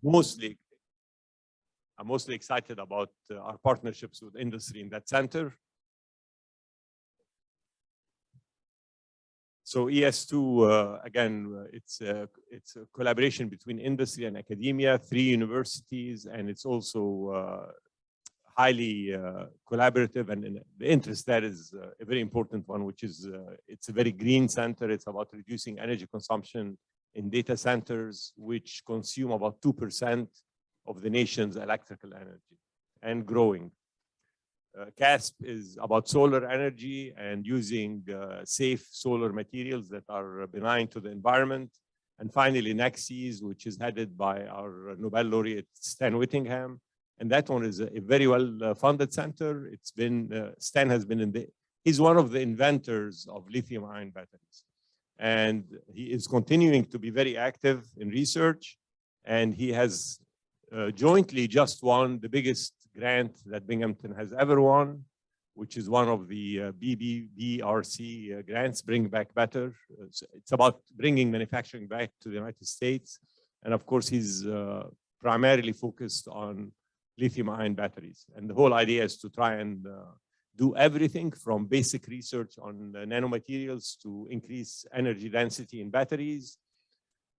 mostly excited about our partnerships with industry in that center. So ES2, again, it's a collaboration between industry and academia, 3 universities, and it's also highly collaborative, and the interest there is a very important one, which is it's a very green center. It's about reducing energy consumption in data centers, which consume about 2% of the nation's electrical energy and growing. CASP is about solar energy and using safe solar materials that are benign to the environment. And finally, NextSeas, which is headed by our Nobel laureate Stan Whittingham. And that one is a very well-funded center. It's been, Stan has been in he's one of the inventors of lithium-ion batteries. And he is continuing to be very active in research. And he has jointly just won the biggest grant that Binghamton has ever won, which is one of the BBRC grants, Bring Back Better. It's about bringing manufacturing back to the United States. And of course, he's primarily focused on lithium-ion batteries. And the whole idea is to try and do everything from basic research on nanomaterials to increase energy density in batteries,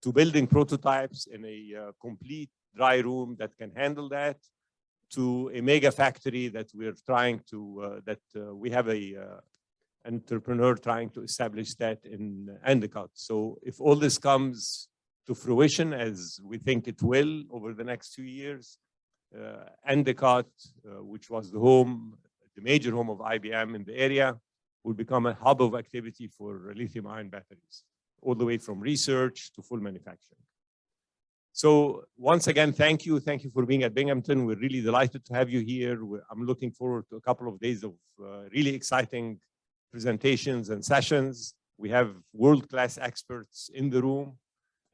to building prototypes in a complete dry room that can handle that, to a mega factory that we're trying to, we have a entrepreneur trying to establish that in Endicott. So if all this comes to fruition, as we think it will over the next 2 years, Endicott, which was the major home of IBM in the area, will become a hub of activity for lithium-ion batteries, all the way from research to full manufacturing. So once again, thank you. Thank you for being at Binghamton. We're really delighted to have you here. I'm looking forward to a couple of days of really exciting presentations and sessions. We have world-class experts in the room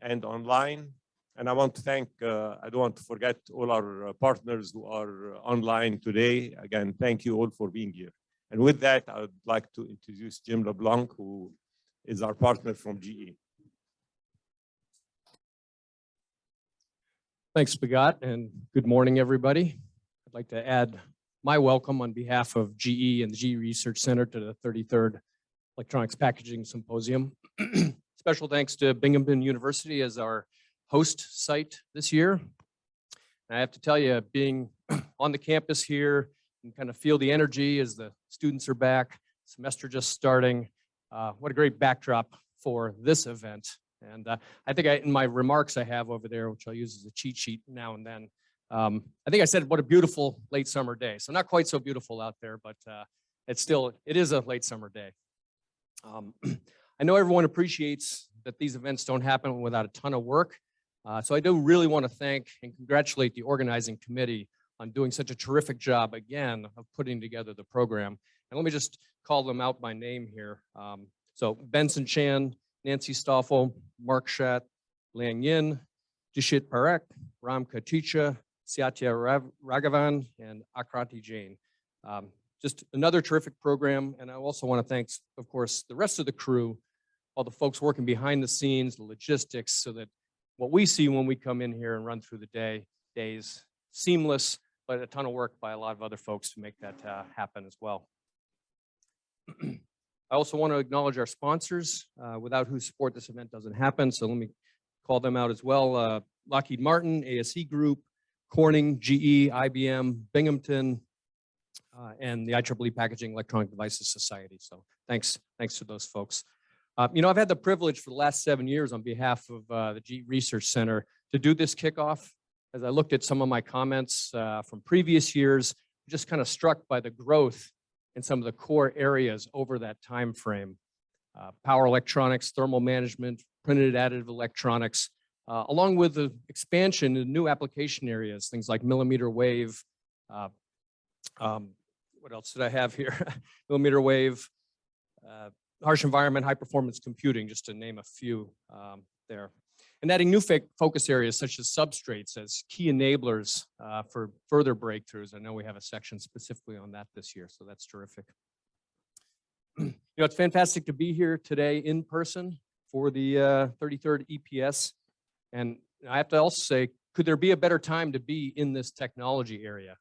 and online. And I want to thank, I don't want to forget all our partners who are online today. Again, thank you all for being here. And with that, I would like to introduce Jim LeBlanc, who is our partner from GE. Thanks, Bahgat, and good morning, everybody. I'd like to add my welcome on behalf of GE and the GE Research Center to the 33rd Electronics Packaging Symposium. Special thanks to Binghamton University as our host site this year. And I have to tell you, being on the campus here and kind of feel the energy as the students are back, semester just starting, what a great backdrop for this event. And I think in my remarks I have over there, which I'll use as a cheat sheet now and then, I think I said what a beautiful late summer day. So not quite so beautiful out there, but it is a late summer day. I know everyone appreciates that these events don't happen without a ton of work. So I do really want to thank and congratulate the organizing committee on doing such a terrific job again of putting together the program. And let me just call them out by name here. So Benson Chan, Nancy Stoffel, Mark Schatt, Liang Yin, Dishit Parekh, Ram Katicha, Satya Raghavan, and Akrati Jain. Just another terrific program. And I also want to thank, of course, the rest of the crew, all the folks working behind the scenes, the logistics, so that what we see when we come in here and run through the days, seamless, but a ton of work by a lot of other folks to make that happen as well. I also want to acknowledge our sponsors, without whose support this event doesn't happen. So let me call them out as well. Lockheed Martin, ASE Group, Corning, GE, IBM, Binghamton, and the IEEE Packaging Electronic Devices Society. So thanks to those folks. You know, I've had the privilege for the last 7 years on behalf of the GE Research Center to do this kickoff. As I looked at some of my comments from previous years, just kind of struck by the growth in some of the core areas over that time frame. Power electronics, thermal management, printed additive electronics, along with the expansion in new application areas, things like millimeter wave. What else did I have here? Millimeter wave, harsh environment, high performance computing, just to name a few there. And adding new focus areas such as substrates as key enablers for further breakthroughs. I know we have a section specifically on that this year, so that's terrific. You know, it's fantastic to be here today in person for the 33rd EPS. And I have to also say, could there be a better time to be in this technology area?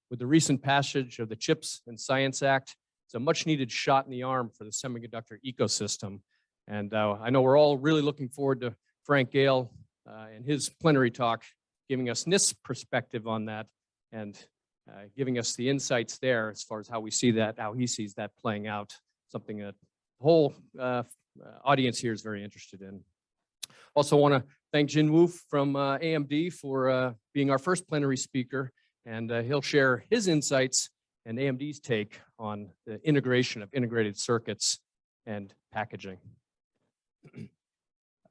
With the recent passage of the CHIPS and Science Act, it's a much needed shot in the arm for the semiconductor ecosystem. And I know we're all really looking forward to Frank Gale and his plenary talk, giving us NIST perspective on that and giving us the insights there as far as how we see that, how he sees that playing out, something that the whole audience here is very interested in. Also want to thank Jin Woo from AMD for being our first plenary speaker, and he'll share his insights and AMD's take on the integration of integrated circuits and packaging.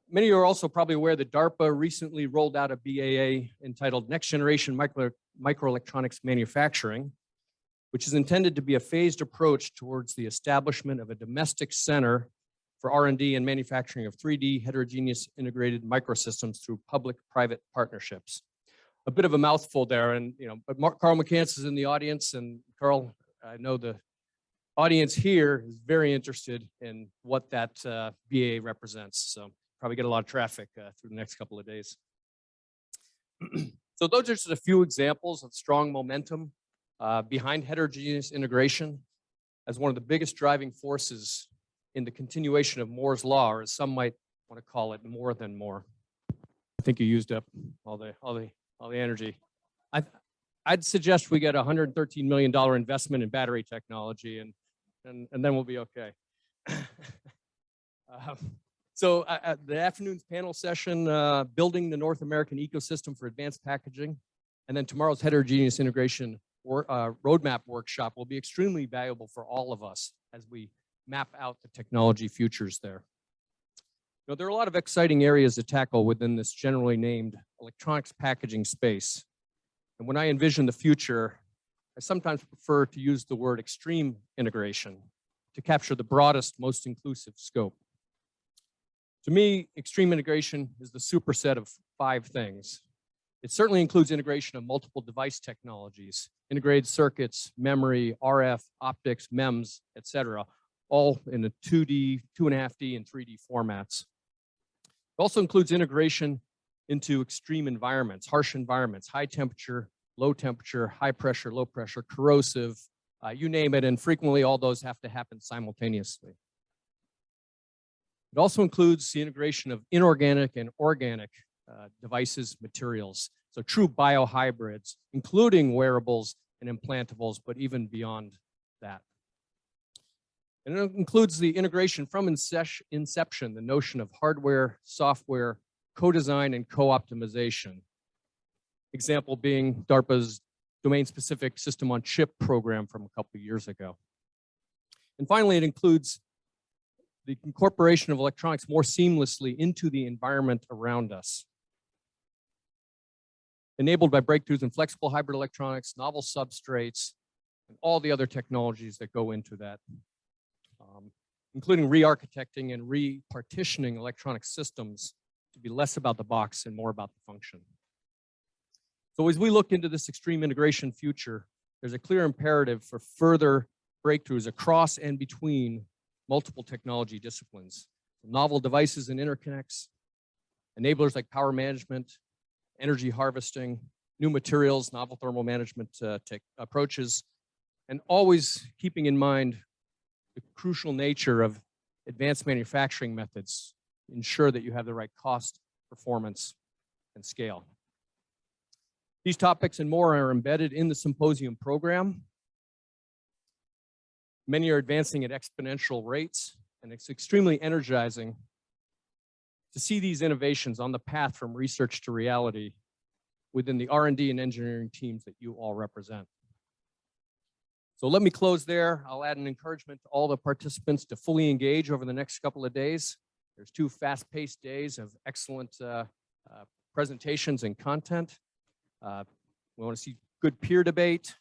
Many of you are also probably aware that DARPA recently rolled out a BAA entitled Next Generation Microelectronics Manufacturing, which is intended to be a phased approach towards the establishment of a domestic center for R&D and manufacturing of 3D heterogeneous integrated microsystems through public-private partnerships. A bit of a mouthful there, and but Carl McCants is in the audience, and Carl, I know the audience here is very interested in what that BAA represents. So probably get a lot of traffic through the next couple of days. So those are just a few examples of strong momentum behind heterogeneous integration as one of the biggest driving forces in the continuation of Moore's law, or as some might want to call it, more than more. I think you used up all the energy. I'd suggest we get a $113 million investment in battery technology, and then we'll be okay. So the afternoon's panel session, building the North American ecosystem for advanced packaging, and then tomorrow's heterogeneous integration roadmap workshop will be extremely valuable for all of us as we map out the technology futures there. There are a lot of exciting areas to tackle within this generally named electronics packaging space. And when I envision the future, I sometimes prefer to use the word extreme integration to capture the broadest, most inclusive scope. To me, extreme integration is the superset of 5 things. It certainly includes integration of multiple device technologies, integrated circuits, memory, RF, optics, MEMS, etc., all in a 2D, 2.5D, and 3D formats. It also includes integration into extreme environments, harsh environments, high temperature, low temperature, high pressure, low pressure, corrosive, you name it, and frequently all those have to happen simultaneously. It also includes the integration of inorganic and organic devices, materials, so true biohybrids, including wearables and implantables, but even beyond that. And it includes the integration from inception, the notion of hardware, software, co-design, and co-optimization. Example being DARPA's domain-specific system-on-chip program from a couple of years ago. And finally, it includes the incorporation of electronics more seamlessly into the environment around us, enabled by breakthroughs in flexible hybrid electronics, novel substrates, and all the other technologies that go into that, including re-architecting and repartitioning electronic systems to be less about the box and more about the function. So as we look into this extreme integration future, there's a clear imperative for further breakthroughs across and between multiple technology disciplines. Novel devices and interconnects, enablers like power management, energy harvesting, new materials, novel thermal management approaches, and always keeping in mind the crucial nature of advanced manufacturing methods. Ensure that you have the right cost, performance, and scale. These topics and more are embedded in the symposium program. Many are advancing at exponential rates, and it's extremely energizing to see these innovations on the path from research to reality within the R&D and engineering teams that you all represent. So let me close there. I'll add an encouragement to all the participants to fully engage over the next couple of days. There's 2 fast-paced days of excellent presentations and content. We want to see good peer debate,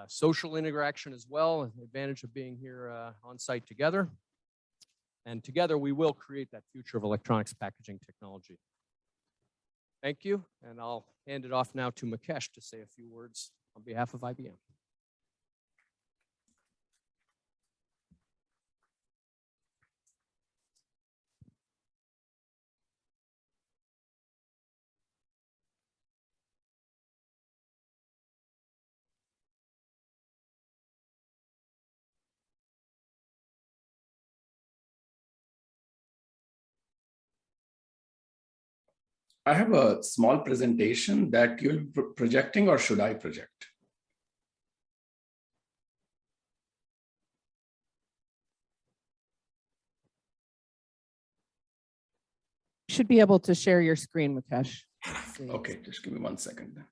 social interaction as well, and the advantage of being here on site together. And together we will create that future of electronics packaging technology. Thank you, and I'll hand it off now to Mukesh to say a few words on behalf of IBM. I have a small presentation that you'll be projecting, or should I project? You should be able to share your screen, Mukesh. Okay, just give me 1 second.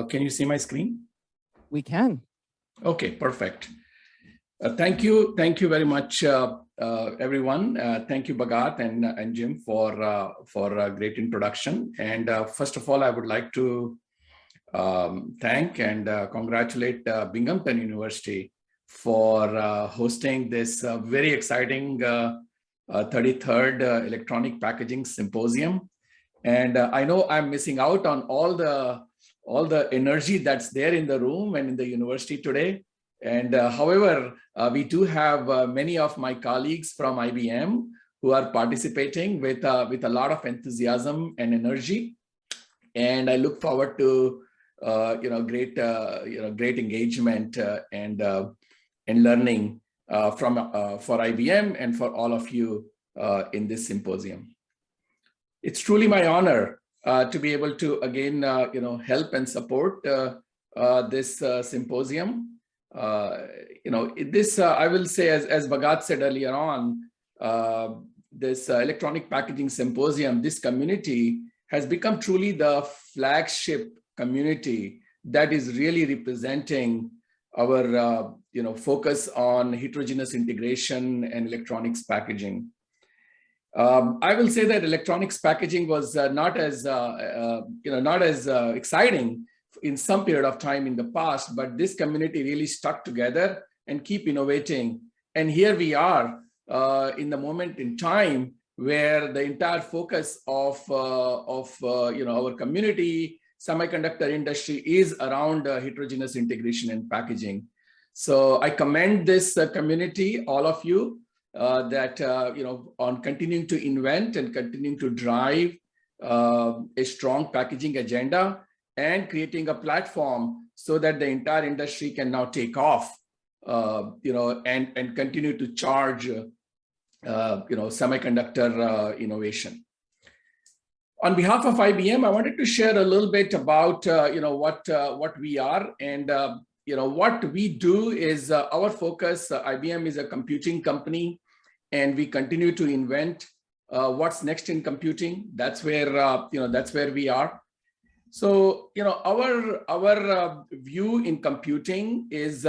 Can you see my screen? We can. Okay, perfect. Thank you very much, everyone. Thank you, Bahgat and Jim, for a great introduction. And first of all, I would like to thank and congratulate Binghamton University for hosting this very exciting 33rd Electronic Packaging Symposium. And I know I'm missing out on all the energy that's there in the room and in the university today. And however, we do have many of my colleagues from IBM who are participating with a lot of enthusiasm and energy. And I look forward to great engagement and learning for IBM and for all of you in this symposium. It's truly my honor to be able to again help and support this symposium. I will say, as Bahgat said earlier on, this electronic packaging symposium, this community has become truly the flagship community that is really representing our focus on heterogeneous integration and electronics packaging. I will say that electronics packaging was not as exciting in some period of time in the past, but this community really stuck together and keep innovating. And here we are in the moment in time where the entire focus of our community, semiconductor industry, is around heterogeneous integration and packaging. So I commend this community, all of you, that on continuing to invent and continuing to drive a strong packaging agenda and creating a platform so that the entire industry can now take off, and continue to charge, semiconductor innovation. On behalf of IBM, I wanted to share a little bit about what we are, and what we do is our focus. IBM is a computing company, and we continue to invent what's next in computing. That's where we are. So our view in computing is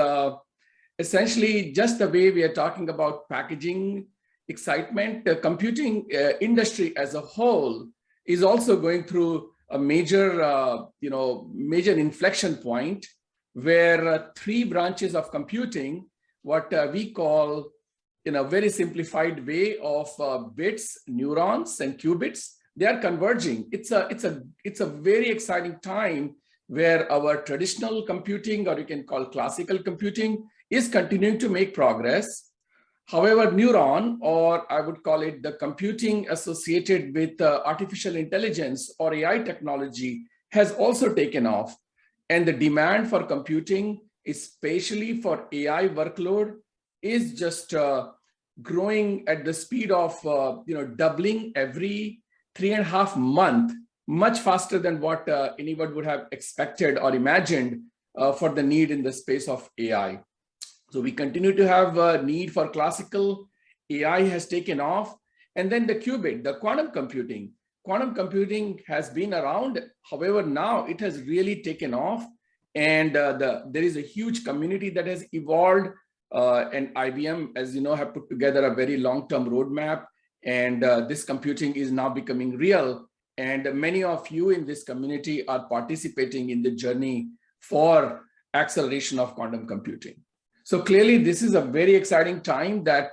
essentially just the way we are talking about packaging excitement. The computing industry as a whole is also going through a major inflection point where three branches of computing, what we call in a very simplified way of bits, neurons, and qubits, they are converging. It's a very exciting time where our traditional computing, or you can call classical computing, is continuing to make progress. However, neuron, or I would call it the computing associated with artificial intelligence or AI technology, has also taken off. And the demand for computing, especially for AI workload, is just growing at the speed of doubling every 3.5 months, much faster than what anyone would have expected or imagined for the need in the space of AI. So we continue to have a need for classical. AI has taken off. And then the qubit, the quantum computing. Quantum computing has been around. However, now it has really taken off. And there is a huge community that has evolved. And IBM, as you know, have put together a very long-term roadmap. And this computing is now becoming real. And many of you in this community are participating in the journey for acceleration of quantum computing. So clearly, this is a very exciting time that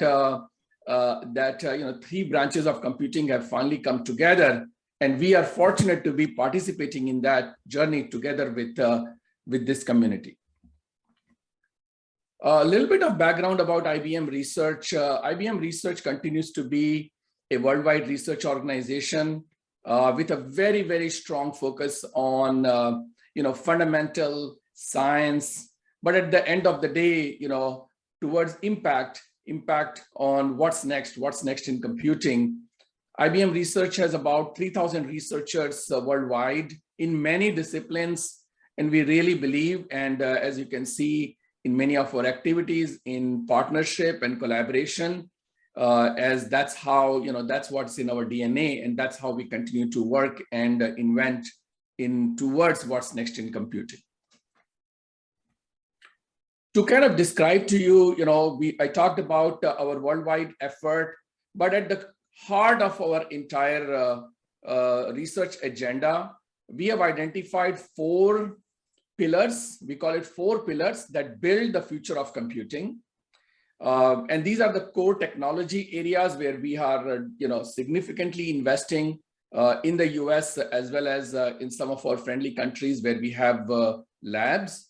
three branches of computing have finally come together, and we are fortunate to be participating in that journey together with this community. A little bit of background about IBM Research. IBM Research continues to be a worldwide research organization. with a very, very strong focus on, fundamental science, but at the end of the day, towards impact on what's next in computing. IBM Research has about 3,000 researchers worldwide in many disciplines, and we really believe, and as you can see in many of our activities, in partnership and collaboration, as that's how, that's what's in our DNA, and that's how we continue to work and invent towards what's next in computing. To kind of describe to you, I talked about our worldwide effort, but at the heart of our entire research agenda, we have identified 4 pillars. We call it 4 pillars that build the future of computing. And these are the core technology areas where we are, significantly investing in the US as well as in some of our friendly countries where we have labs.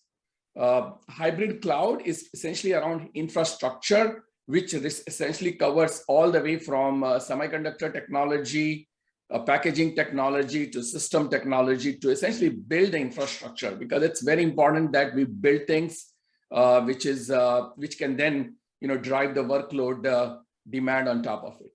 Hybrid cloud is essentially around infrastructure, which essentially covers all the way from semiconductor technology, packaging technology to system technology to essentially build the infrastructure, because it's very important that we build things which can then drive the workload demand on top of it.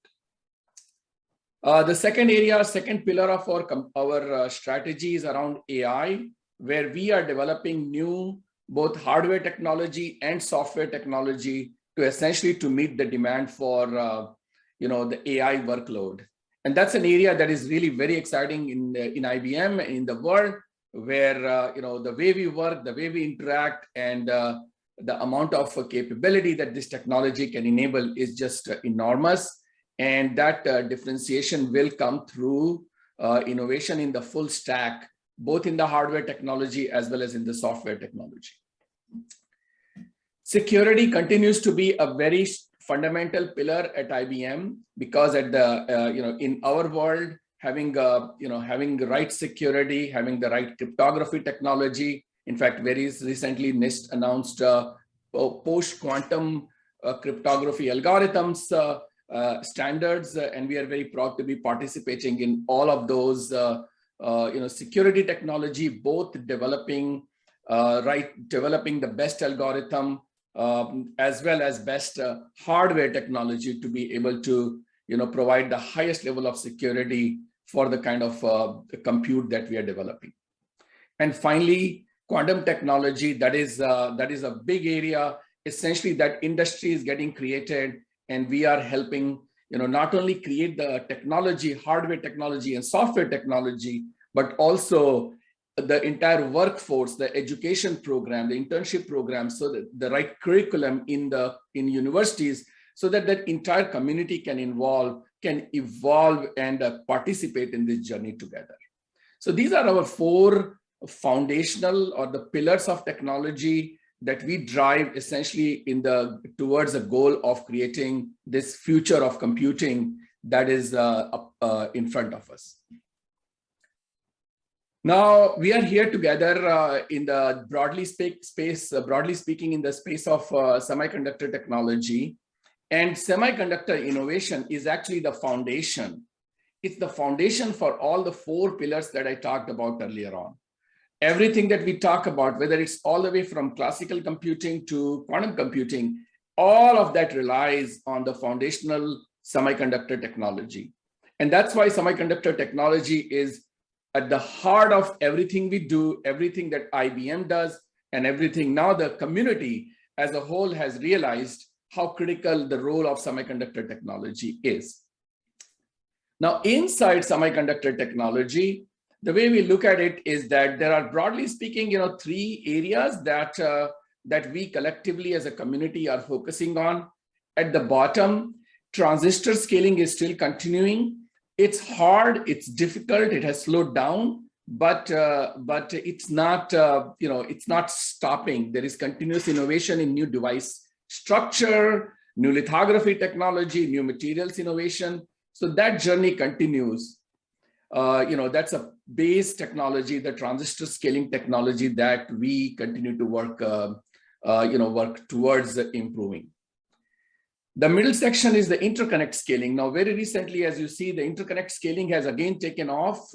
The second pillar of our strategy is around AI, where we are developing new both hardware technology and software technology to essentially to meet the demand for the AI workload. And that's an area that is really very exciting in IBM, in the world, where the way we work, the way we interact, and the amount of capability that this technology can enable is just enormous. And that differentiation will come through innovation in the full stack, both in the hardware technology as well as in the software technology. Security continues to be a very fundamental pillar at IBM, because at the in our world, having the right security, having the right cryptography technology. In fact, very recently NIST announced post-quantum cryptography algorithms standards, and we are very proud to be participating in all of those security technology, both developing the best algorithm as well as best hardware technology to be able to provide the highest level of security for the kind of compute that we are developing. And finally, quantum technology, that is a big area, essentially that industry is getting created, and we are helping not only create the technology, hardware technology and software technology, but also the entire workforce, the education program, the internship program, so that the right curriculum in universities, so that that entire community can evolve and participate in this journey together. So these are our 4 foundational or the pillars of technology that we drive essentially towards a goal of creating this future of computing that is in front of us. Now we are here together in the broadly speaking in the space of semiconductor technology, and semiconductor innovation is actually the foundation. It's the foundation for all the 4 pillars that I talked about earlier on. Everything that we talk about, whether it's all the way from classical computing to quantum computing, all of that relies on the foundational semiconductor technology. And that's why semiconductor technology is at the heart of everything we do, everything that IBM does, and everything now the community as a whole has realized how critical the role of semiconductor technology is. Now, inside semiconductor technology, the way we look at it is that there are, broadly speaking, 3 areas that we collectively as a community are focusing on. At the bottom, transistor scaling is still continuing. It's hard, it's difficult, it has slowed down, but it's not it's not stopping. There is continuous innovation in new device structure, new lithography technology, new materials innovation. So that journey continues. That's a base technology, the transistor scaling technology that we continue to work towards improving. The middle section is the interconnect scaling. Now, very recently, as you see, the interconnect scaling has again taken off,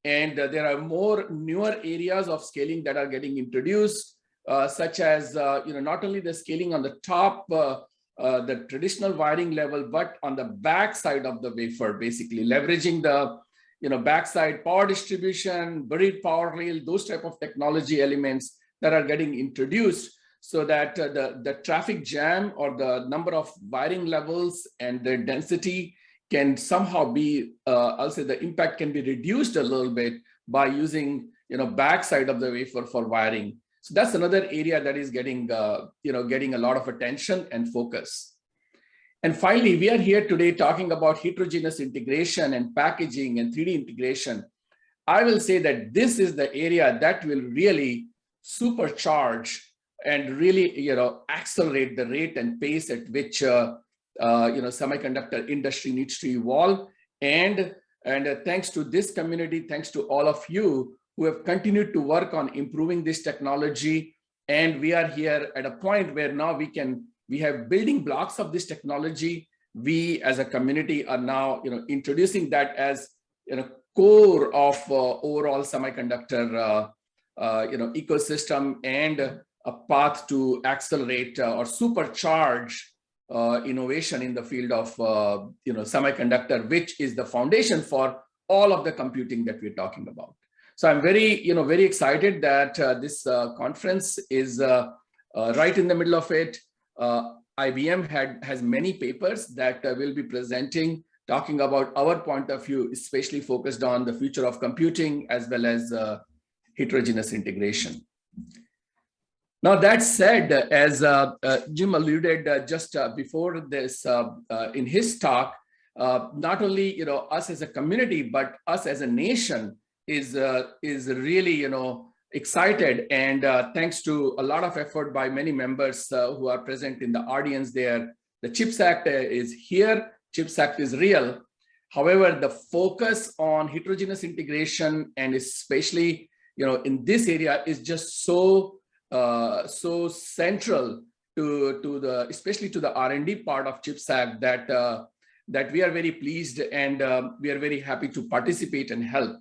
and there are more newer areas of scaling that are getting introduced, such as not only the scaling on the top, the traditional wiring level, but on the back side of the wafer, basically leveraging the backside power distribution, buried power rail, those type of technology elements that are getting introduced, so that the traffic jam or the number of wiring levels and the density can somehow be, I'll say the impact can be reduced a little bit by using backside of the wafer for wiring. So that's another area that is getting getting a lot of attention and focus. And finally, we are here today talking about heterogeneous integration and packaging and 3D integration. I will say that this is the area that will really supercharge and really accelerate the rate and pace at which semiconductor industry needs to evolve. And thanks to this community, thanks to all of you who have continued to work on improving this technology. And we are here at a point where now we have building blocks of this technology. We as a community are now introducing that as core of overall semiconductor ecosystem, and a path to accelerate or supercharge innovation in the field of semiconductor, which is the foundation for all of the computing that we're talking about. So I'm very excited that this conference is right in the middle of it. IBM has many papers that we'll be presenting, talking about our point of view, especially focused on the future of computing as well as heterogeneous integration. Now, that said, as Jim alluded just before this in his talk, not only us as a community, but us as a nation is really excited, and thanks to a lot of effort by many members who are present in the audience there. The CHIPS Act is here. CHIPS Act is real. However, the focus on heterogeneous integration, and especially in this area, is just so central to especially to the R&D part of CHIPS Act that we are very pleased, and we are very happy to participate and help.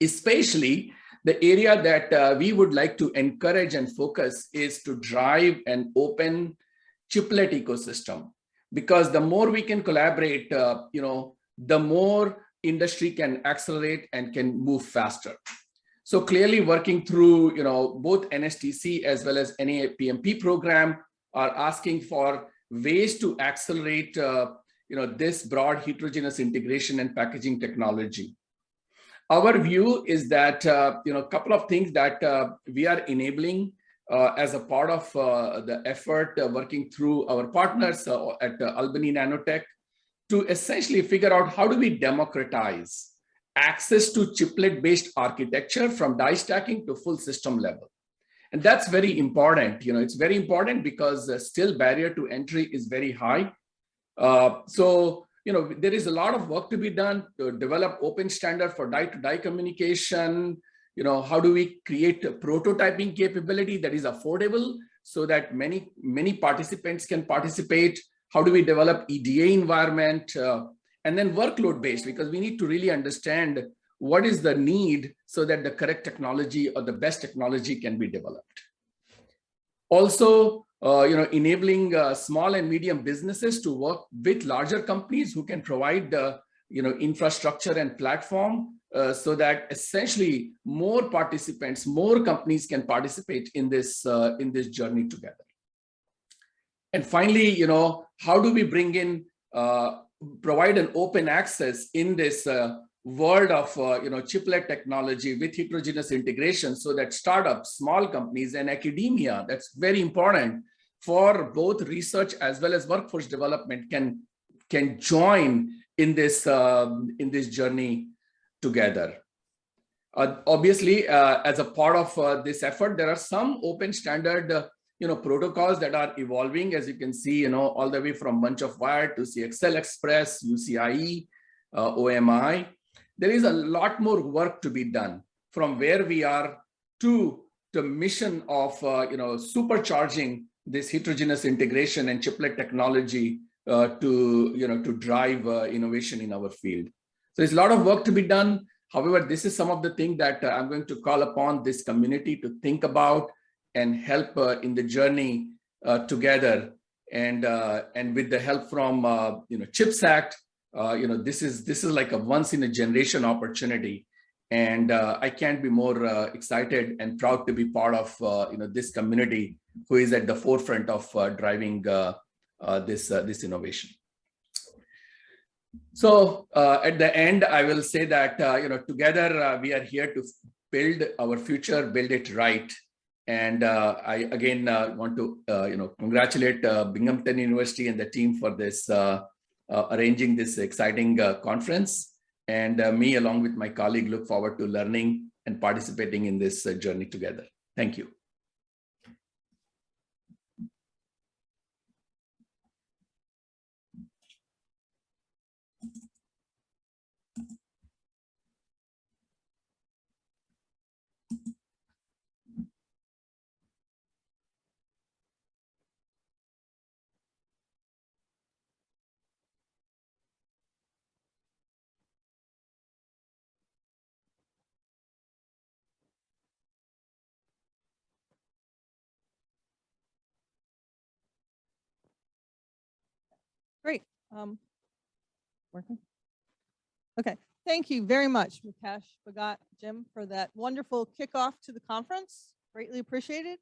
Especially the area that we would like to encourage and focus is to drive an open chiplet ecosystem, because the more we can collaborate, the more industry can accelerate and can move faster. So clearly, working through both NSTC as well as NAPMP program are asking for ways to accelerate this broad heterogeneous integration and packaging technology. Our view is that a couple of things that we are enabling as a part of the effort working through our partners at Albany Nanotech to essentially figure out how do we democratize access to chiplet-based architecture from die stacking to full system level. And that's very important. It's very important because still barrier to entry is very high. There is a lot of work to be done to develop open standard for die-to-die communication. How do we create a prototyping capability that is affordable so that many participants can participate? How do we develop EDA environment? And then workload based, because we need to really understand what is the need so that the correct technology or the best technology can be developed. Also, enabling small and medium businesses to work with larger companies who can provide infrastructure and platform so that essentially more participants, more companies can participate in this journey together. And finally, how do we bring in provide an open access in this world of chiplet technology with heterogeneous integration, so that startups, small companies, and academia, that's very important for both research as well as workforce development, can join in this journey together. Obviously, as a part of this effort, there are some open standard protocols that are evolving, as you can see, all the way from bunch of wire to CXL Express, UCIe, OMI. There is a lot more work to be done from where we are to the mission of supercharging this heterogeneous integration and chiplet technology to drive innovation in our field. So there's a lot of work to be done. However, this is some of the things that I'm going to call upon this community to think about and help in the journey together. And with the help from CHIPS Act, this is like a once in a generation opportunity. And I can't be more excited and proud to be part of this community who is at the forefront of driving this innovation. So at the end, I will say that together we are here to build our future, build it right. And I again want to congratulate Binghamton University and the team for this arranging this exciting conference. And me, along with my colleague, look forward to learning and participating in this journey together. Thank you. Great. Working? Okay. Thank you very much, Mukesh, Bahgat, Jim, for that wonderful kickoff to the conference. Greatly appreciated.